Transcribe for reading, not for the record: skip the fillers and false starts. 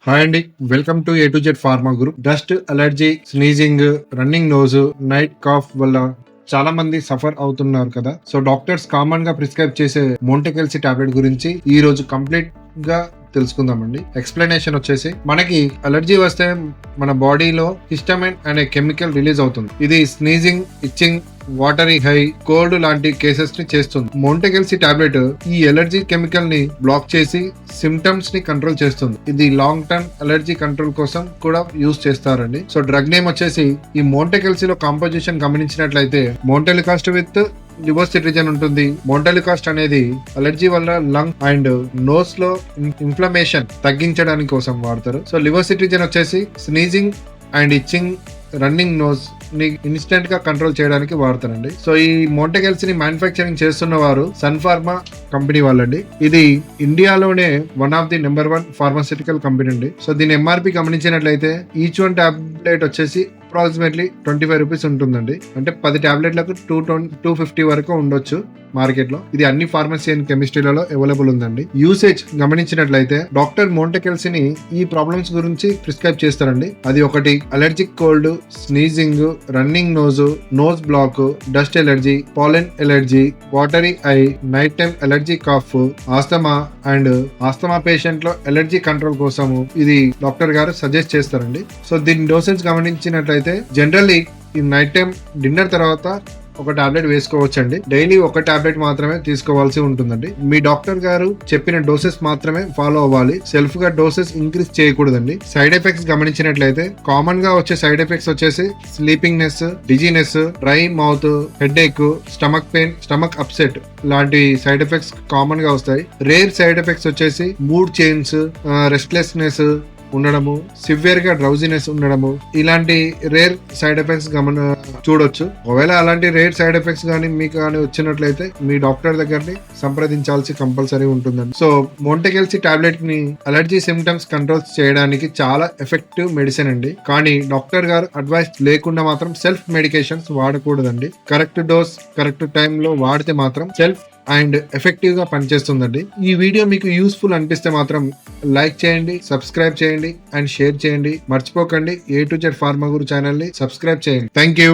Hi అండి, welcome to A to Z pharma group. Dust allergy, sneezing, running nose, night cough వల్ల చాలా మంది suffer అవుతున్నారు కదా. సో డాక్టర్స్ కామన్ గా ప్రిస్క్రైబ్ చేసే మోంటెకెల్సీ టాబ్లెట్ గురించి ఈ రోజు కంప్లీట్ గా తెలుసుకుందామండి. ఎక్స్ప్లెనేషన్ వచ్చేసి, మనకి అలర్జీ వస్తే మన బాడీలో హిస్టమైన్ అనే కెమికల్ రిలీజ్ అవుతుంది. ఇది sneezing, itching, watery high, cold లాంటి కేసెస్ ని చేస్తుంది. మోంటెకెల్సీ టాబ్లెట్ ఈ ఎలర్జీ కెమికల్ ని బ్లాక్ చేసి సిమ్టమ్స్ ని కంట్రోల్ చేస్తుంది. ఇది లాంగ్ టర్మ్ అలర్జీ కంట్రోల్ కోసం కూడా యూజ్ చేస్తారండి. సో డ్రగ్ నేమ్ వచ్చేసి, ఈ మోంటెకెల్సీలో కాంపోజిషన్ గమనించినట్లయితే మోంటెలికాస్ట్ విత్ లివోసిట్రిజన్ ఉంటుంది. మోంటెలికాస్ట్ అనేది అలర్జీ వల్ల లంగ్ అండ్ నోస్ లో ఇన్ఫ్లమేషన్ తగ్గించడానికి కోసం వాడతారు. సో లివోసిట్రిజన్ వచ్చేసి sneezing and itching, running nose ని ఇన్స్టెంట్ గా కంట్రోల్ చేయడానికి వాడతారండి. సో ఈ మోంటెకెల్సీ ని మ్యానుఫ్యాక్చరింగ్ చేస్తున్న వారు సన్ ఫార్మా కంపెనీ వాళ్ళండి. ఇది ఇండియాలోనే one of the number 1 pharmaceutical company అండి. సో దీని ఎంఆర్పి గమనించినట్లయితే ఈచ్ వన్ టాబ్లెట్ వచ్చేసి అప్రాక్సిమేట్లీ 25 రూపీస్ ఉంటుందండి. అంటే 10 టాబ్లెట్లకు 250 వరకు ఉండొచ్చు మార్కెట్ లో. ఇది అన్ని ఫార్మసీ అండ్ కెమిస్ట్రీలలో అవైలబుల్ ఉందండి. యూసేజ్ గమనించినట్లయితే డాక్టర్ మోంటెకెల్సీని ఈ ప్రాబ్లమ్స్ గురించి ప్రిస్క్రైబ్ చేస్తారండి. అది ఒకటి allergic cold, sneezing, running nose, nose block, dust allergy, pollen allergy, watery eye, night time allergy cough, asthma and asthma patient లో ఎలర్జీ కంట్రోల్ కోసము ఇది డాక్టర్ గారు సజెస్ట్ చేస్తారండి. సో దీని డోసేజ్ గమనించినట్లయితే జనరల్లీ ఈ నైట్ టైం డిన్నర్ తర్వాత ఒక టాబ్లెట్ వేసుకోవచ్చండి. డైలీ ఒక టాబ్లెట్ మాత్రమే తీసుకోవాల్సి ఉంటుందండి. మీ డాక్టర్ గారు చెప్పిన డోసెస్ మాత్రమే ఫాలో అవ్వాలి. సెల్ఫ్ గా డోసెస్ ఇంక్రీజ్ చేయకూడదండి. సైడ్ ఎఫెక్ట్స్ గమనించినట్లయితే కామన్ గా వచ్చే సైడ్ ఎఫెక్ట్స్ వచ్చేసి స్లీపింగ్నెస్, డిజీనెస్, డ్రై మౌత్, హెడ్ ఏక్, స్టమక్ పెయిన్, స్టమక్ అప్సెట్ లాంటి సైడ్ ఎఫెక్ట్స్ కామన్ గా వస్తాయి. రేర్ సైడ్ ఎఫెక్ట్స్ వచ్చేసి మూడ్ చేంజ్, రెస్ట్లెస్నెస్ ఉండడము, సివియర్ గా డ్రౌజినెస్ ఉండడము, ఇలాంటి రేర్ సైడ్ ఎఫెక్ట్స్ చూడొచ్చు. ఒకవేళ అలాంటి రేర్ సైడ్ ఎఫెక్ట్స్ కానీ మీకు కానీ వచ్చినట్లయితే మీ డాక్టర్ దగ్గరని సంప్రదించాల్సి కంపల్సరీ ఉంటుందండి. సో మోంటెకెల్సీ టాబ్లెట్ ని అలర్జీ సిమ్టమ్స్ కంట్రోల్ చేయడానికి చాలా ఎఫెక్టివ్ మెడిసిన్ అండి. కానీ డాక్టర్ గారు అడ్వైస్ లేకుండా మాత్రం సెల్ఫ్ మెడికేషన్స్ వాడకూడదండి. కరెక్ట్ డోస్ కరెక్ట్ టైంలో వాడితే మాత్రం సెల్ఫ్ అండ్ ఎఫెక్టివ్ గా పనిచేస్తుందండి. ఈ వీడియో మీకు యూస్ఫుల్ అనిపిస్తే మాత్రం లైక్ చేయండి, సబ్స్క్రైబ్ చేయండి అండ్ షేర్ చేయండి. మర్చిపోకండి A to Z pharma Guru channel ని సబ్స్క్రైబ్ చేయండి. Thank you.